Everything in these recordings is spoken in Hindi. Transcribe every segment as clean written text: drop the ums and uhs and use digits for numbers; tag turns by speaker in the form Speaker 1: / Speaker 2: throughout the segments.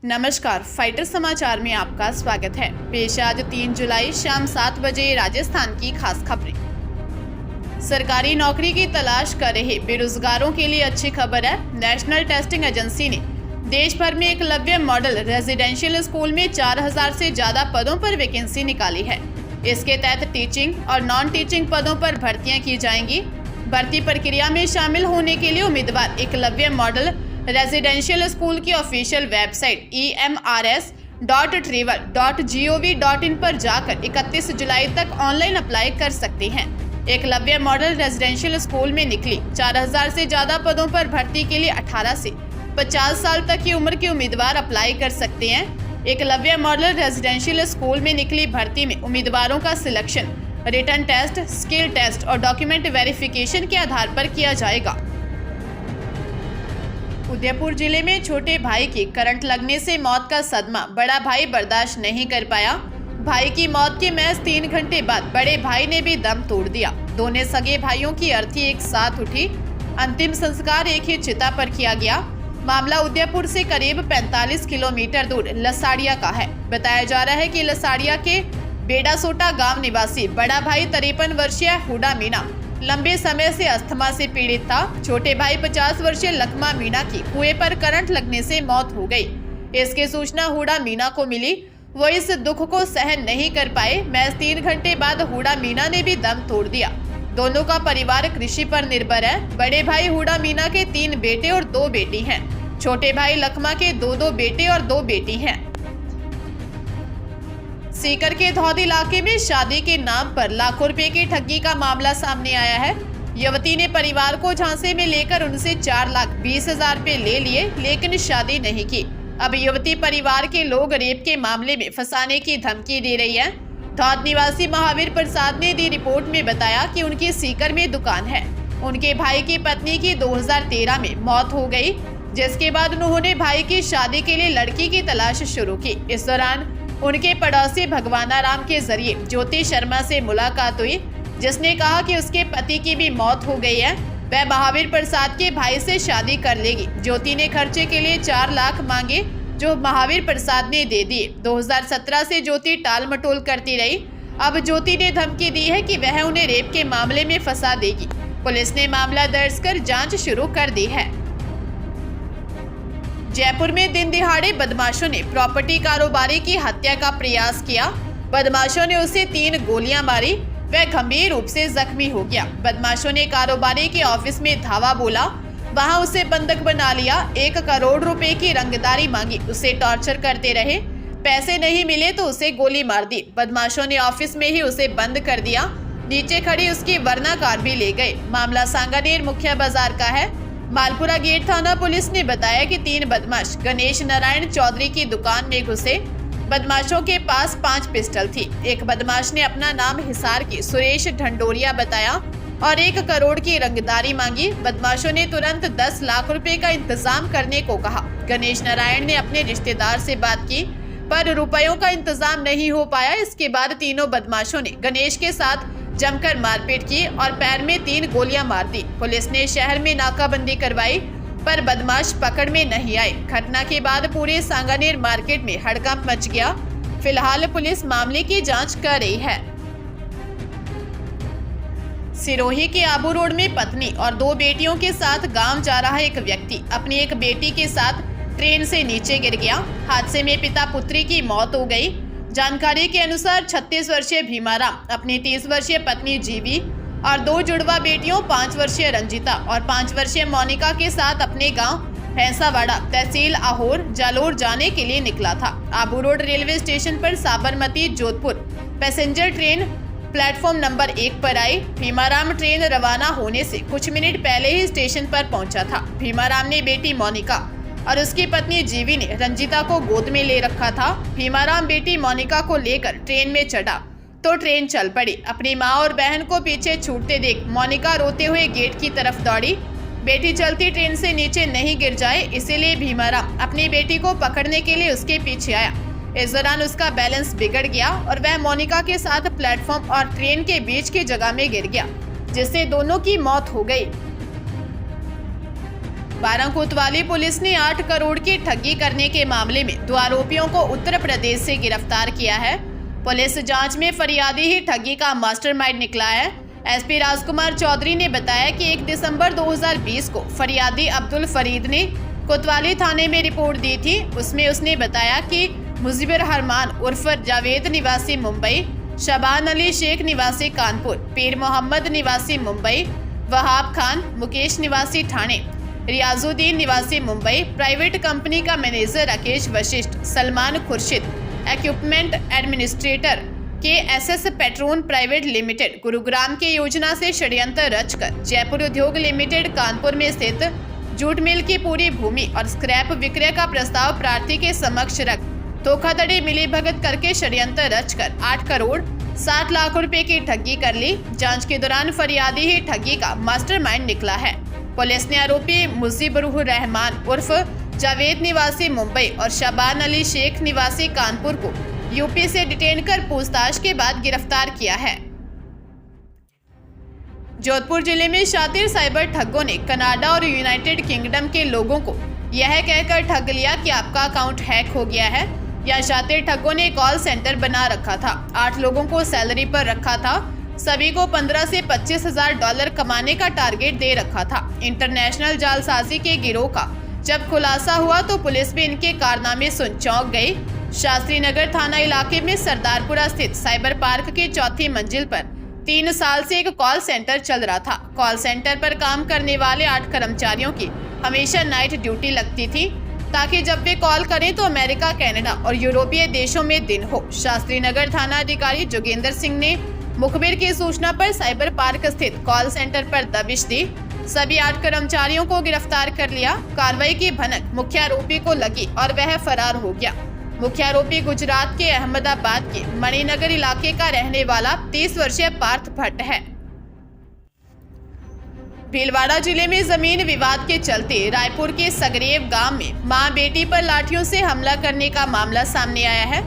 Speaker 1: नमस्कार, फाइटर समाचार में आपका स्वागत है। पेश आज 3 जुलाई शाम 7 बजे राजस्थान की खास खबरें। सरकारी नौकरी की तलाश कर रहे बेरोजगारों के लिए अच्छी खबर है। नेशनल टेस्टिंग एजेंसी ने देश भर में एकलव्य मॉडल रेजिडेंशियल स्कूल में 4000 से ज्यादा पदों पर वैकेंसी निकाली है। इसके तहत टीचिंग और नॉन टीचिंग पदों पर भर्तियां की जाएंगी। भर्ती प्रक्रिया में शामिल होने के लिए उम्मीदवार एकलव्य मॉडल रेजिडेंशियल स्कूल की ऑफिशियल वेबसाइट emrs.tribal.gov.in पर जाकर 31 जुलाई तक ऑनलाइन अप्लाई कर सकते हैं। एकलव्य मॉडल रेजिडेंशियल स्कूल में निकली 4000 से ज्यादा पदों पर भर्ती के लिए 18 से 50 साल तक की उम्र के उम्मीदवार अप्लाई कर सकते हैं। एकलव्य मॉडल रेजिडेंशियल स्कूल में निकली भर्ती में उम्मीदवारों का selection written test, skill test और डॉक्यूमेंट वेरिफिकेशन के आधार पर किया जाएगा। उदयपुर जिले में छोटे भाई की करंट लगने से मौत का सदमा बड़ा भाई बर्दाश्त नहीं कर पाया। भाई की मौत के महज 3 घंटे बाद बड़े भाई ने भी दम तोड़ दिया। दोनों सगे भाइयों की अर्थी एक साथ उठी। अंतिम संस्कार एक ही चिता पर किया गया। मामला उदयपुर से करीब 45 किलोमीटर दूर लसाड़िया का है। बताया जा रहा है कि लसाड़िया के बेडासोटा गांव निवासी बड़ा भाई 53 वर्षीय हुडा मीणा लंबे समय से अस्थमा से पीड़ित था। छोटे भाई 50 वर्षीय लखमा मीणा की कुएं पर करंट लगने से मौत हो गई। इसकी सूचना हुडा मीणा को मिली। वो इस दुख को सहन नहीं कर पाए। महज 3 घंटे बाद हुडा मीणा ने भी दम तोड़ दिया। दोनों का परिवार कृषि पर निर्भर है। बड़े भाई हुडा मीणा के 3 बेटे और 2 बेटी हैं। छोटे भाई लखमा के 2 बेटे और 2 बेटी हैं। सीकर के धौद इलाके में शादी के नाम पर लाखों रुपए की ठगी का मामला सामने आया है। युवती ने परिवार को झांसे में लेकर उनसे 4,20,000 रुपए ले लिए, लेकिन शादी नहीं की। अब युवती परिवार के लोग रेप के मामले में फंसाने की धमकी दे रही है। धौद निवासी महावीर प्रसाद ने दी रिपोर्ट में बताया कि उनकी सीकर में दुकान है। उनके भाई की पत्नी की 2013 में मौत हो गई, जिसके बाद उन्होंने भाई की शादी के लिए लड़की की तलाश शुरू की। इस दौरान उनके पड़ोसी भगवाना राम के जरिए ज्योति शर्मा से मुलाकात हुई, जिसने कहा कि उसके पति की भी मौत हो गई है। वह महावीर प्रसाद के भाई से शादी कर लेगी। ज्योति ने खर्चे के लिए 4 लाख मांगे, जो महावीर प्रसाद ने दे दिए। 2017 से ज्योति टाल मटोल करती रही। अब ज्योति ने धमकी दी है कि वह उन्हें रेप के मामले में फंसा देगी। पुलिस ने मामला दर्ज कर जाँच शुरू कर दी है। जयपुर में दिन दिहाड़े बदमाशों ने प्रॉपर्टी कारोबारी की हत्या का प्रयास किया। बदमाशों ने उसे 3 गोलियां मारी। वह गंभीर रूप से जख्मी हो गया। बदमाशों ने कारोबारी के ऑफिस में धावा बोला, वहां उसे बंधक बना लिया। 1 करोड़ रुपए की रंगदारी मांगी, उसे टॉर्चर करते रहे। पैसे नहीं मिले तो उसे गोली मार दी। बदमाशों ने ऑफिस में ही उसे बंद कर दिया। नीचे खड़ी उसकी वरना कार भी ले गए। मामला सांगानेर मुख्य बाजार का है। मालपुरा गेट थाना पुलिस ने बताया कि 3 बदमाश गणेश नारायण चौधरी की दुकान में घुसे। बदमाशों के पास 5 पिस्टल थी। एक बदमाश ने अपना नाम हिसार के सुरेश ढंडोरिया बताया और 1 करोड़ की रंगदारी मांगी। बदमाशों ने तुरंत 10 लाख रुपए का इंतजाम करने को कहा। गणेश नारायण ने अपने रिश्तेदार से बात की, पर रुपयों का इंतजाम नहीं हो पाया। इसके बाद तीनों बदमाशों ने गणेश के साथ जमकर मारपीट की और पैर में 3 गोलियां मार दी। पुलिस ने शहर में नाकाबंदी करवाई, पर बदमाश पकड़ में नहीं आए। घटना के बाद पूरे सांगानेर मार्केट में हड़कंप मच गया। फिलहाल पुलिस मामले की जांच कर रही है। सिरोही के आबू रोड में पत्नी और 2 बेटियों के साथ गांव जा रहा एक व्यक्ति अपनी एक बेटी के साथ ट्रेन से नीचे गिर गया। हादसे में पिता पुत्री की मौत हो गई। जानकारी के अनुसार 36 वर्षीय भीमाराम अपनी 30 वर्षीय पत्नी जीवी और 2 जुड़वा बेटियों 5 वर्षीय रंजिता और 5 वर्षीय मोनिका के साथ अपने गांव भैंसावाड़ा तहसील आहोर जालोर जाने के लिए निकला था। आबू रोड रेलवे स्टेशन पर Sabarmati Jodhpur passenger train platform number 1 पर आई। भीमाराम ट्रेन रवाना होने से कुछ मिनट पहले ही स्टेशन पर पहुंचा था। भीमाराम ने बेटी मोनिका और उसकी पत्नी जीवी ने रंजिता को गोद में ले रखा था। भीमाराम बेटी मोनिका को लेकर ट्रेन में चढ़ा तो ट्रेन चल पड़ी। अपनी माँ और बहन को पीछे छूटते देख मोनिका रोते हुए गेट की तरफ दौड़ी। बेटी चलती ट्रेन से नीचे नहीं गिर जाए, इसीलिए भीमाराम अपनी बेटी को पकड़ने के लिए उसके पीछे आया। इस दौरान उसका बैलेंस बिगड़ गया और वह मोनिका के साथ प्लेटफॉर्म और ट्रेन के बीच की जगह में गिर गया, जिससे दोनों की मौत हो गई। 12 कोतवाली पुलिस ने 8 करोड़ की ठगी करने के मामले में 2 आरोपियों को उत्तर प्रदेश से गिरफ्तार किया है। पुलिस जांच में फरियादी ही ठगी का मास्टरमाइंड निकला है। एसपी राजकुमार चौधरी ने बताया कि 1 दिसंबर 2020 को फरियादी अब्दुल फरीद ने कोतवाली थाने में रिपोर्ट दी थी। उसमें उसने बताया कि मुजीबर रहमान उर्फ जावेद निवासी मुंबई, शबान अली शेख निवासी कानपुर, पीर मोहम्मद निवासी मुंबई, वहाब खान मुकेश निवासी ठाणे, रियाजुद्दीन निवासी मुंबई, प्राइवेट कंपनी का manager Rakesh Vashishtha, Salman Khurshid, equipment administrator KSS Patreon private limited Gurugram के योजना से षड्यंत्र रचकर जयपुर उद्योग लिमिटेड कानपुर में स्थित जूट मिल की पूरी भूमि और स्क्रैप विक्रय का प्रस्ताव प्रार्थी के समक्ष रख धोखाधड़ी मिलीभगत करके षड्यंत्र रचकर 8 करोड़ 60 लाख रुपए की ठगी कर ली। जांच के दौरान फरियादी ही ठगी का मास्टरमाइंड निकला है। पुलिस ने आरोपी मुजीबर रहमान उर्फ जावेद निवासी मुंबई और शबान अली शेख निवासी कानपुर को यूपी से डिटेन कर पूछताछ के बाद गिरफ्तार किया है। जोधपुर जिले में शातिर साइबर ठगों ने कनाडा और यूनाइटेड किंगडम के लोगों को यह कहकर ठग लिया कि आपका अकाउंट हैक हो गया है। यह शातिर ठगों ने कॉल सेंटर बना रखा था। 8 लोगों को सैलरी पर रखा था। सभी को 15 से 25 हजार डॉलर कमाने का टारगेट दे रखा था। इंटरनेशनल जालसाजी के गिरोह का जब खुलासा हुआ तो पुलिस भी इनके कारनामे सुन चौंक गई। शास्त्री नगर थाना इलाके में सरदारपुरा स्थित साइबर पार्क की 4थी मंजिल पर 3 साल से एक कॉल सेंटर चल रहा था। कॉल सेंटर पर काम करने वाले 8 कर्मचारियों की हमेशा नाइट ड्यूटी लगती थी ताकि जब वे कॉल करें तो अमेरिका, कनाडा और यूरोपीय देशों में दिन हो। शास्त्री नगर थाना अधिकारी जोगेंद्र सिंह ने मुखबिर की सूचना पर साइबर पार्क स्थित कॉल सेंटर पर दबिश दी। सभी 8 कर्मचारियों को गिरफ्तार कर लिया। कार्रवाई की भनक मुख्य आरोपी को लगी और वह फरार हो गया। मुख्य आरोपी गुजरात के अहमदाबाद के मणिनगर इलाके का रहने वाला 30 वर्षीय पार्थ भट्ट है। भीलवाड़ा जिले में जमीन विवाद के चलते रायपुर के सगरेव गांव में मां बेटी पर लाठियों से हमला करने का मामला सामने आया है।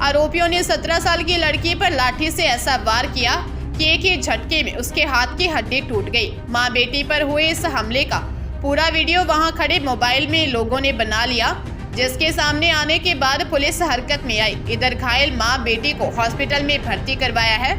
Speaker 1: आरोपियों ने 17 साल की लड़की पर लाठी से ऐसा वार किया कि एक ही झटके में उसके हाथ की हड्डी टूट गई। मां बेटी पर हुए इस हमले का पूरा वीडियो वहां खड़े मोबाइल में लोगों ने बना लिया, जिसके सामने आने के बाद पुलिस हरकत में आई। इधर घायल मां बेटी को हॉस्पिटल में भर्ती करवाया है।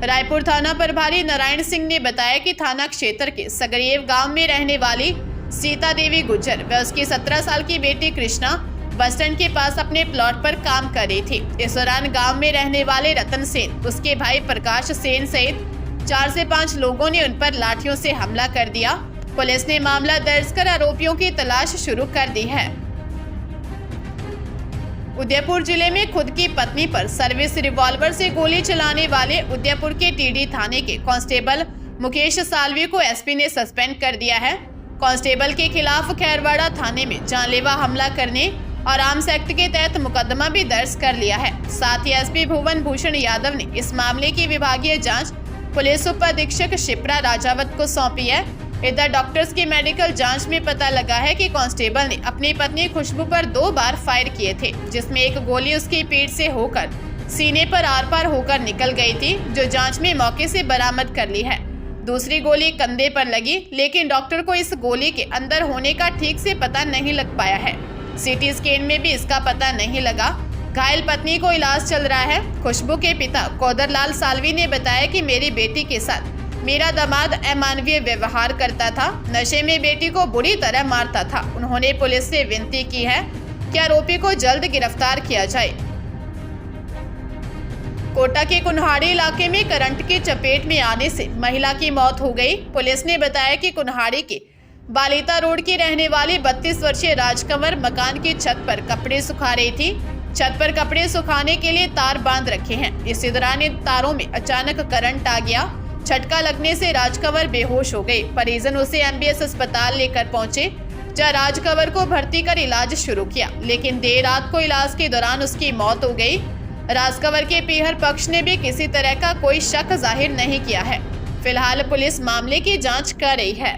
Speaker 1: रायपुर थाना प्रभारी नारायण सिंह ने बताया कि थाना क्षेत्र के सगरेव गांव में रहने वाली सीता देवी गुज्जर व उसकी 17 साल की बेटी कृष्णा बस स्टैंड के पास अपने प्लॉट पर काम कर रही थी। इस दौरान गांव में रहने वाले रतन सेन, उसके भाई प्रकाश सेन सहित 4 से 5 लोगों ने उन पर लाठियों से हमला कर दिया। पुलिस ने मामला दर्ज कर आरोपियों की तलाश शुरू कर दी है। उदयपुर जिले में खुद की पत्नी पर सर्विस रिवॉल्वर से गोली चलाने वाले उदयपुर के टीडी थाने के कांस्टेबल मुकेश सालवी को एसपी ने सस्पेंड कर दिया है। कांस्टेबल के खिलाफ खैरवाड़ा थाने में जानलेवा हमला करने और आर्म्स एक्ट के तहत मुकदमा भी दर्ज कर लिया है। साथ ही एसपी भुवन भूषण यादव ने इस मामले की विभागीय जांच पुलिस उप अधीक्षक शिप्रा राजावत को सौंपी है। इधर डॉक्टर्स की मेडिकल जांच में पता लगा है कि कांस्टेबल ने अपनी पत्नी खुशबू पर 2 बार फायर किए थे, जिसमें एक गोली उसकी पीठ से होकर सीने पर आर पार होकर निकल गई थी, जो जांच में मौके से बरामद कर ली है। दूसरी गोली कंधे पर लगी, लेकिन डॉक्टर को इस गोली के अंदर होने का ठीक से पता नहीं लग पाया है। सीटी स्कैन में भी इसका पता नहीं लगा। घायल पत्नी को इलाज चल रहा है। खुशबू के पिता कोदरलाल सालवी ने बताया कि मेरी बेटी के साथ मेरा दामाद अमानवीय व्यवहार करता था, नशे में बेटी को बुरी तरह मारता था। उन्होंने पुलिस से विनती की है कि आरोपी को जल्द गिरफ्तार किया जाए। कोटा के कुन्हाड़ी इलाके में करंट की चपेट में आने से महिला की मौत हो गई। पुलिस ने बताया कि कुन्हाड़ी के बालिता रोड की रहने वाली 32 वर्षीय राजकंवर मकान की छत पर कपड़े सुखा रही थी। छत पर कपड़े सुखाने के लिए तार बांध रखे हैं। इसी दौरान इन तारों में अचानक करंट आ गया। झटका लगने से राजकंवर बेहोश हो गई। परिजन उसे एमबीएस अस्पताल लेकर पहुंचे, जहां राजकंवर को भर्ती कर इलाज शुरू किया, लेकिन देर रात को इलाज के दौरान उसकी मौत हो गई। राजकंवर के पीहर पक्ष ने भी किसी तरह का कोई शक जाहिर नहीं किया है। फिलहाल पुलिस मामले की जांच कर रही है।